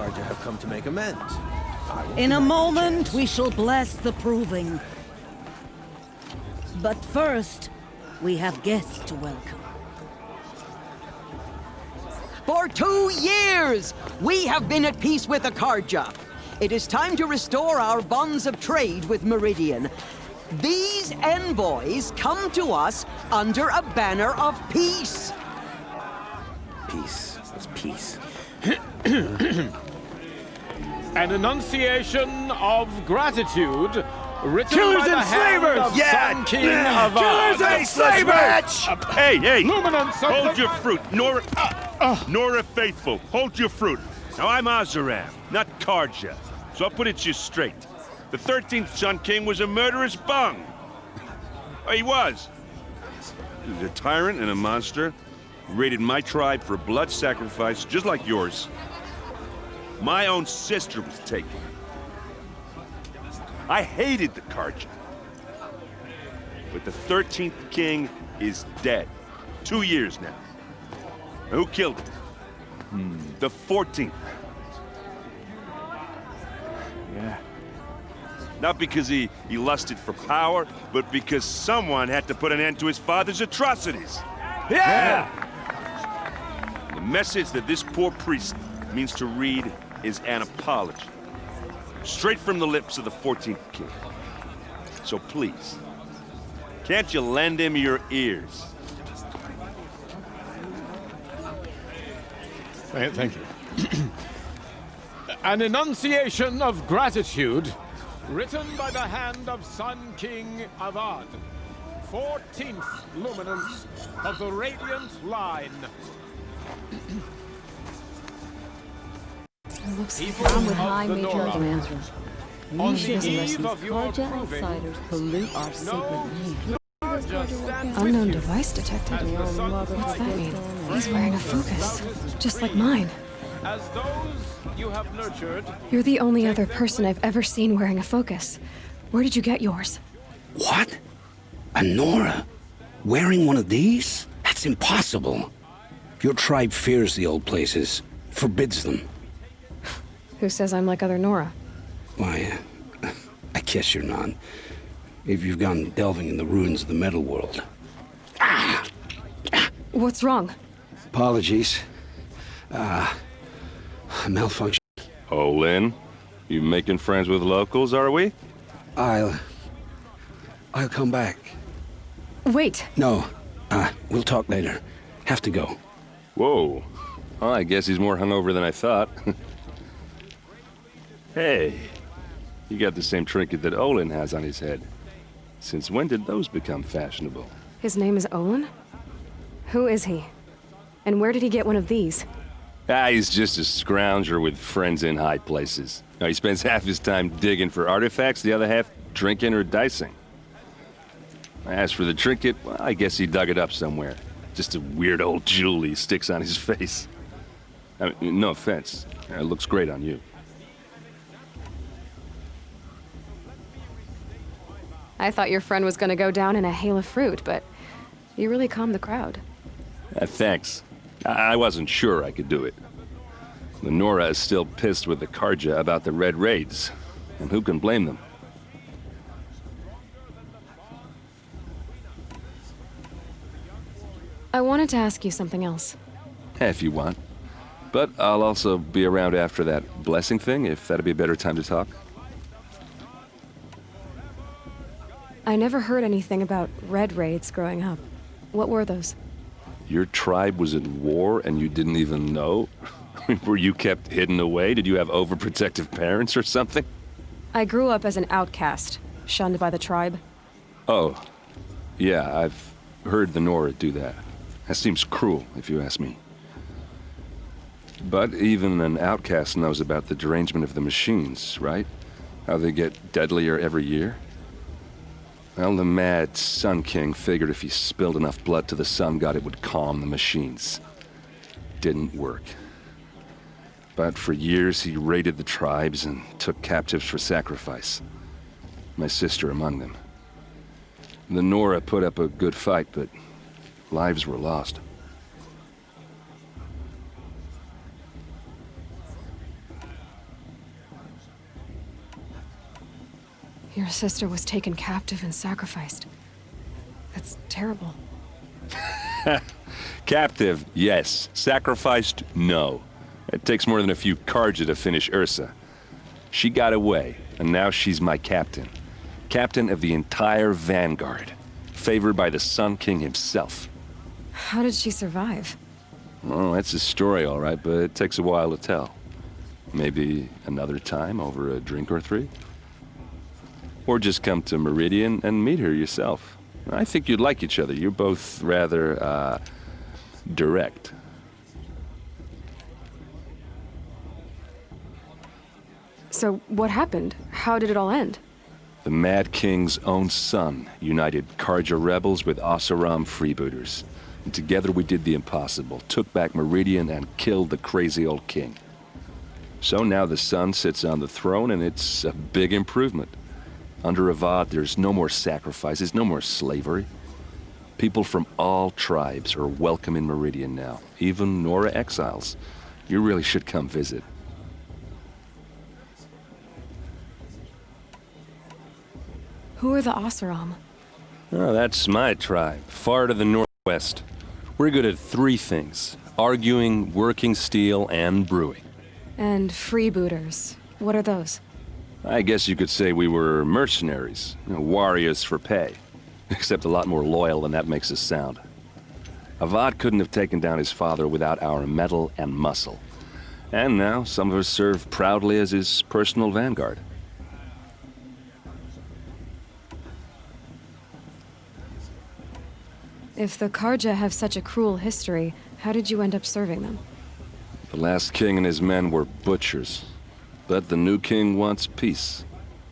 Carja have come to make amends. In a moment, we shall bless the proving. But first, we have guests to welcome. For 2 years, we have been at peace with the Carja. It is time to restore our bonds of trade with Meridian. These envoys come to us under a banner of peace. Peace. What's peace? An enunciation of gratitude written Killers by the and hand slavers! of Yeah! Sun King of Killers and slavers! Hey, hey! Luminance of Hold the... your fruit, Nora. Nora Faithful, hold your fruit. Now I'm Azaram, not Carja, so I'll put it to you straight. The 13th Sun King was a murderous bung. Oh, he was. He was a tyrant and a monster. He raided my tribe for blood sacrifice, just like yours. My own sister was taken. I hated the Carja. But the 13th king is dead. 2 years now. And who killed him? The 14th. Yeah. Not because he lusted for power, but because someone had to put an end to his father's atrocities. Yeah! The message that this poor priest means to read is an apology. Straight from the lips of the 14th king. So please, can't you lend him your ears? Thank you. An enunciation of gratitude written by the hand of Sun King Avad, 14th luminance of the Radiant Line. It looks like People I'm with of High the Major Nora. Mantra. On She the doesn't eve listen. of your Carja proving, outsiders pollute our sacred land. Carja stand with Unknown you device detected. as the sun What's that mean? He's flame wearing a of focus, darkness just like mine. As those you have nurtured, You're the only other person I've ever seen wearing a focus. Where did you get yours? What? A Nora? Wearing one of these? That's impossible. Your tribe fears the old places, forbids them. Who says I'm like other Nora? Why, I guess you're not. If you've gone delving in the ruins of the metal world. What's wrong? Apologies. Malfunction. Olin, you making friends with locals, are we? I'll come back. Wait. No, we'll talk later. Have to go. Whoa. Well, I guess he's more hungover than I thought. Hey, you got the same trinket that Olin has on his head. Since when did those become fashionable? His name is Olin? Who is he? And where did he get one of these? He's just a scrounger with friends in high places. Now, he spends half his time digging for artifacts, the other half drinking or dicing. As for the trinket, well, I guess he dug it up somewhere. Just a weird old jewel he sticks on his face. I mean, no offense. It looks great on you. I thought your friend was gonna go down in a hail of fruit, but you really calmed the crowd. Thanks. I wasn't sure I could do it. The Nora is still pissed with the Carja about the Red Raids, and who can blame them? I wanted to ask you something else. If you want. But I'll also be around after that blessing thing, if that'd be a better time to talk. I never heard anything about red raids growing up. What were those? Your tribe was in war and you didn't even know? Were you kept hidden away? Did you have overprotective parents or something? I grew up as an outcast, shunned by the tribe. Oh, yeah, I've heard the Nora do that. That seems cruel, if you ask me. But even an outcast knows about the derangement of the machines, right? How they get deadlier every year? Well, the mad Sun King figured if he spilled enough blood to the Sun God, it would calm the machines. Didn't work. But for years, he raided the tribes and took captives for sacrifice. My sister among them. The Nora put up a good fight, but lives were lost. Your sister was taken captive and sacrificed. That's terrible. Captive, yes. Sacrificed, no. It takes more than a few Carja to finish Ursa. She got away, and now she's my captain. Captain of the entire Vanguard. Favored by the Sun King himself. How did she survive? Well, that's a story, all right, but it takes a while to tell. Maybe another time over a drink or three? Or just come to Meridian and meet her yourself. I think you'd like each other. You're both rather, direct. So, what happened? How did it all end? The Mad King's own son united Carja rebels with Oseram freebooters. And together we did the impossible, took back Meridian and killed the crazy old king. So now the son sits on the throne and it's a big improvement. Under Avad, there's no more sacrifices, no more slavery. People from all tribes are welcome in Meridian now, even Nora exiles. You really should come visit. Who are the Oseram? Oh, that's my tribe, far to the northwest. We're good at three things: arguing, working steel, and brewing. And freebooters. What are those? I guess you could say we were mercenaries, warriors for pay. Except a lot more loyal than that makes us sound. Avad couldn't have taken down his father without our metal and muscle. And now some of us serve proudly as his personal vanguard. If the Carja have such a cruel history, how did you end up serving them? The last king and his men were butchers. But the new king wants peace.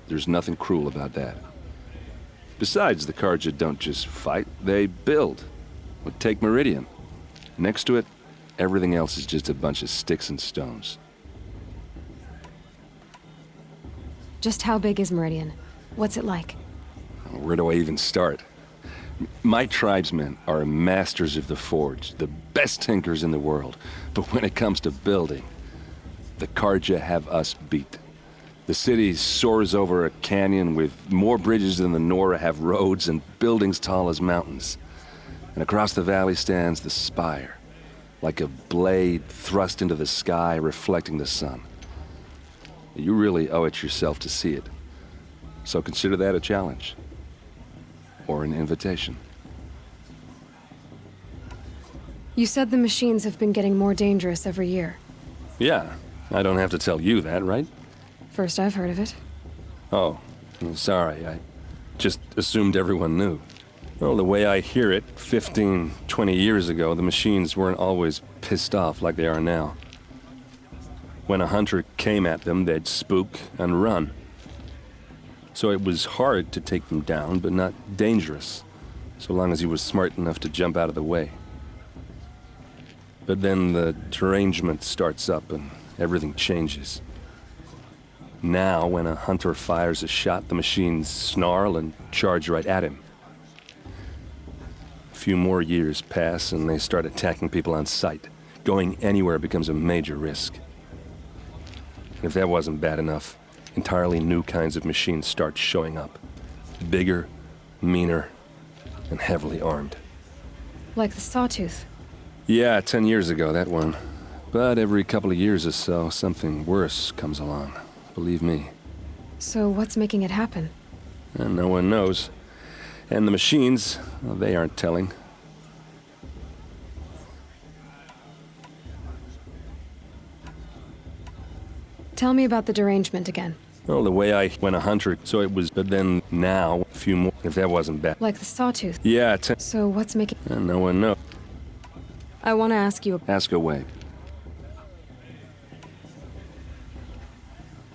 There's nothing cruel about that. Besides, the Carja don't just fight, they build. But take Meridian. Next to it, everything else is just a bunch of sticks and stones. Just how big is Meridian? What's it like? Where do I even start? My tribesmen are masters of the forge, the best tinkers in the world. But when it comes to building, the Carja have us beat. The city soars over a canyon with more bridges than the Nora have roads and buildings tall as mountains. And across the valley stands the spire, like a blade thrust into the sky reflecting the sun. You really owe it yourself to see it. So consider that a challenge. Or an invitation. You said the machines have been getting more dangerous every year. Yeah, I don't have to tell you that, right? First I've heard of it. Oh, sorry, I just assumed everyone knew. Well, the way I hear it, 15, 20 years ago, the machines weren't always pissed off like they are now. When a hunter came at them, they'd spook and run. So it was hard to take them down, but not dangerous, so long as he was smart enough to jump out of the way. But then the derangement starts up and everything changes. Now, when a hunter fires a shot, the machines snarl and charge right at him. A few more years pass and they start attacking people on sight. Going anywhere becomes a major risk. And if that wasn't bad enough, entirely new kinds of machines start showing up. Bigger, meaner, and heavily armed. Like the Sawtooth. Yeah, 10 years ago, that one. But every couple of years or so, something worse comes along. Believe me. So what's making it happen? And no one knows. And the machines, well, they aren't telling. Tell me about the derangement again. Well, the way when a hunter, so it was, but then now, a few more, if that wasn't bad. Like the Sawtooth. Yeah, So what's making... And no one knows. I want to ask you... Ask away.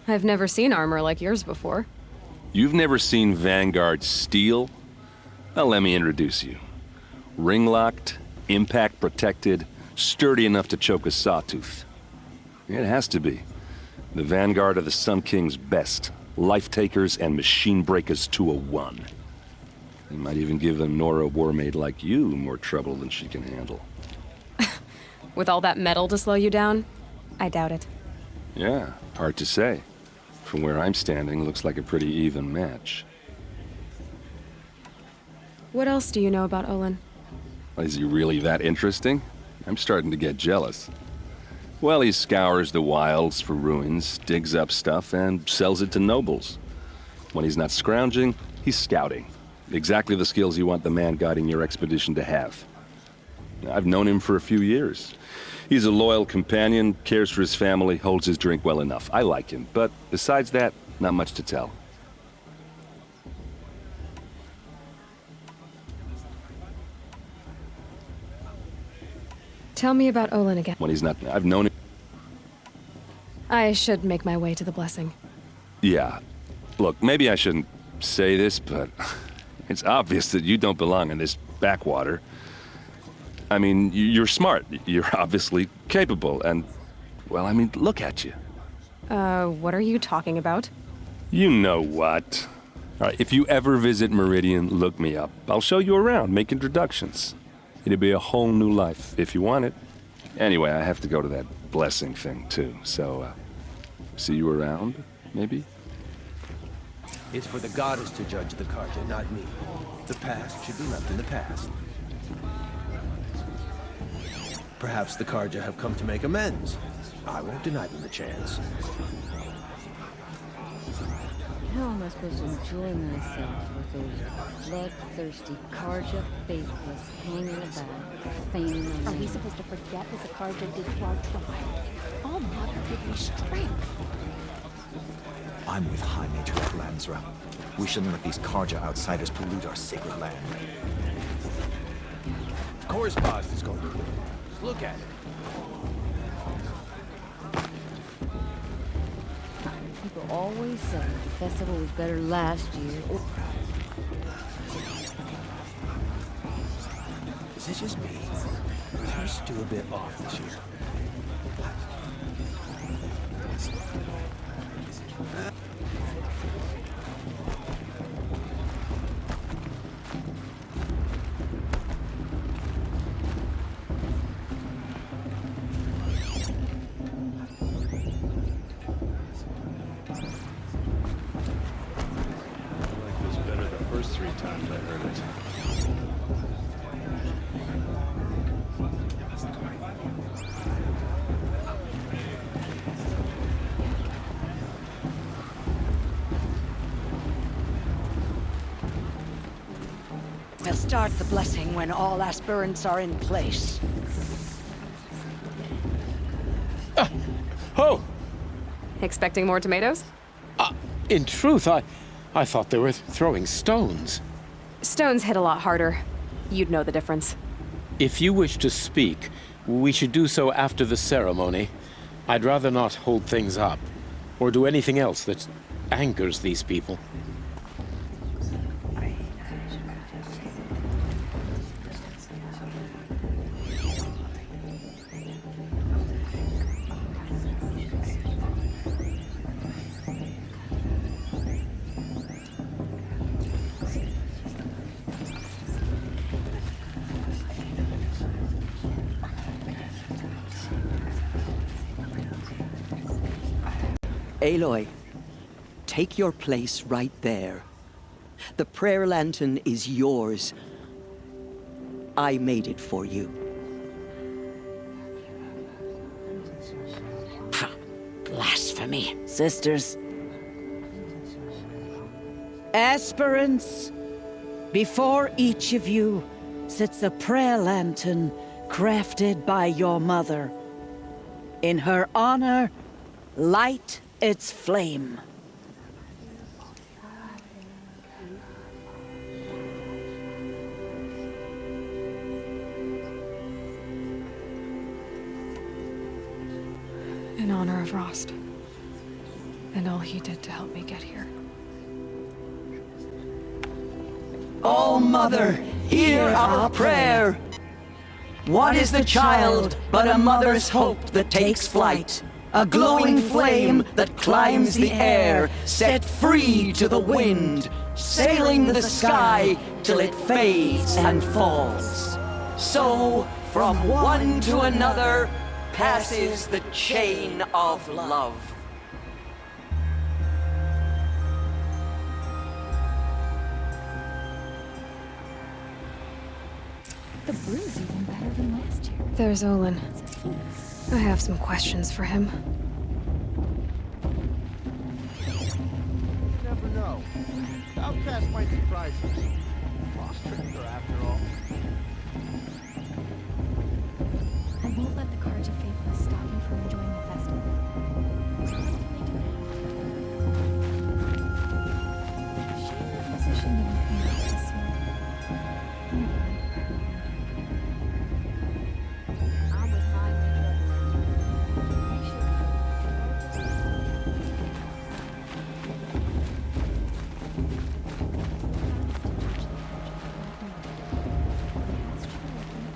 I've never seen armor like yours before. You've never seen Vanguard steel? Well, let me introduce you. Ring-locked, impact-protected, sturdy enough to choke a sawtooth. It has to be. The Vanguard are the Sun King's best. Life-takers and machine-breakers to a one. They might even give a Nora warmaid like you more trouble than she can handle. With all that metal to slow you down? I doubt it. Yeah, hard to say. From where I'm standing, looks like a pretty even match. What else do you know about Olin? Is he really that interesting? I'm starting to get jealous. Well, he scours the wilds for ruins, digs up stuff, and sells it to nobles. When he's not scrounging, he's scouting. Exactly the skills you want the man guiding your expedition to have. I've known him for a few years. He's a loyal companion, cares for his family, holds his drink well enough. I like him, but besides that, not much to tell. Tell me about Olin again. When he's not... I've known him... I should make my way to the blessing. Yeah. Look, maybe I shouldn't say this, but it's obvious that you don't belong in this backwater. I mean, you're smart. You're obviously capable, and... well, I mean, look at you. What are you talking about? You know what. All right, if you ever visit Meridian, look me up. I'll show you around, make introductions. It'll be a whole new life, if you want it. Anyway, I have to go to that blessing thing, too, so, see you around, maybe? It's for the goddess to judge the Carja, not me. The past should be left in the past. Perhaps the Carja have come to make amends. I won't deny them the chance. How am I supposed to enjoy myself with those bloodthirsty Carja faithless hanging about, feigning my Are we name? supposed to forget what the Carja did to our tribe? All Mother give me strength. I'm with High Major Lansra. We shouldn't let these Carja outsiders pollute our sacred land. Of course Boz is going to win. Look at it. People always say the festival was better last year. Is it just me? Yours do a bit off this year. We'll start the blessing when all aspirants are in place. Oh! Expecting more tomatoes? In truth, I thought they were throwing stones. Stones hit a lot harder. You'd know the difference. If you wish to speak, we should do so after the ceremony. I'd rather not hold things up, or do anything else that angers these people. Aloy, take your place right there. The prayer lantern is yours. I made it for you. Blasphemy. Sisters. Aspirants, before each of you sits a prayer lantern crafted by your mother. In her honor, light its flame. In honor of Rost. And all he did to help me get here. All Mother, hear our prayer. What is the child but a mother's hope that takes flight? A glowing flame that climbs the air, set free to the wind, sailing the sky till it fades and falls. So, from one to another, passes the chain of love. The brew's even better than last year. There's Olin. I have some questions for him. You never know. Outcast might surprise us. Lost trickster after all. I won't let the Carja faithless stop me from enjoying the festival. Shame that musician didn't come out this year. I'm with my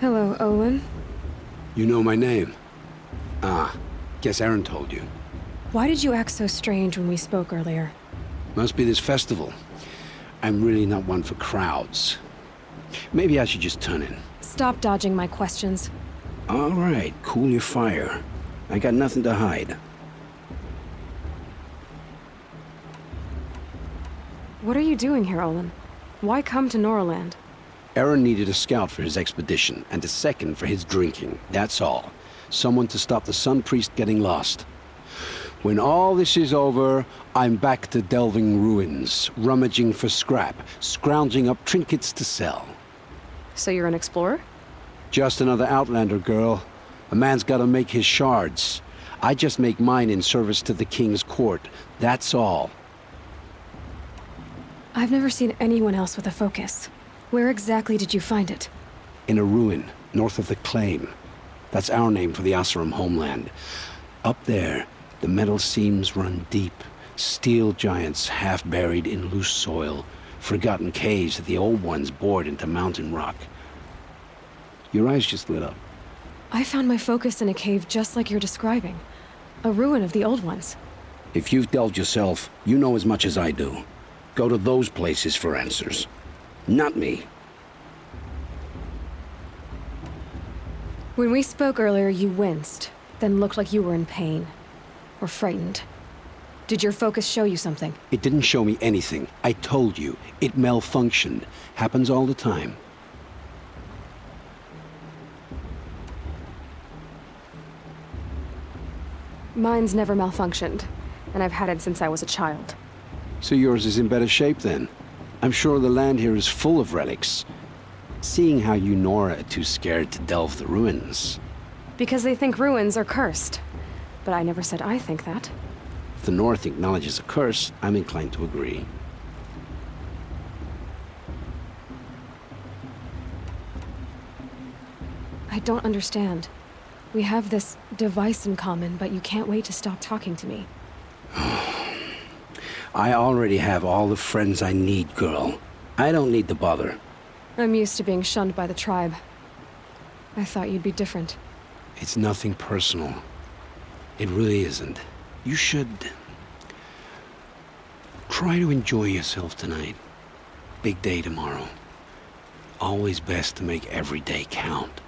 Hello, Olin. You know my name? Ah, guess Aaron told you. Why did you act so strange when we spoke earlier? Must be this festival. I'm really not one for crowds. Maybe I should just turn in. Stop dodging my questions. All right, cool your fire. I got nothing to hide. What are you doing here, Olin? Why come to Norland? Aaron needed a scout for his expedition, and a second for his drinking. That's all. Someone to stop the Sun Priest getting lost. When all this is over, I'm back to delving ruins, rummaging for scrap, scrounging up trinkets to sell. So you're an explorer? Just another Outlander, girl. A man's gotta make his shards. I just make mine in service to the King's court. That's all. I've never seen anyone else with a focus. Where exactly did you find it? In a ruin, north of the Claim. That's our name for the Oseram homeland. Up there, the metal seams run deep. Steel giants half buried in loose soil. Forgotten caves that the old ones bored into mountain rock. Your eyes just lit up. I found my focus in a cave just like you're describing. A ruin of the old ones. If you've delved yourself, you know as much as I do. Go to those places for answers. Not me. When we spoke earlier, you winced, then looked like you were in pain. Or frightened. Did your focus show you something? It didn't show me anything. I told you. It malfunctioned. Happens all the time. Mine's never malfunctioned, and I've had it since I was a child. So yours is in better shape then. I'm sure the land here is full of relics. Seeing how you Nora are too scared to delve the ruins. Because they think ruins are cursed. But I never said I think that. If the North acknowledges a curse, I'm inclined to agree. I don't understand. We have this device in common, but you can't wait to stop talking to me. I already have all the friends I need, girl. I don't need the bother. I'm used to being shunned by the tribe. I thought you'd be different. It's nothing personal. It really isn't. You should... try to enjoy yourself tonight. Big day tomorrow. Always best to make every day count.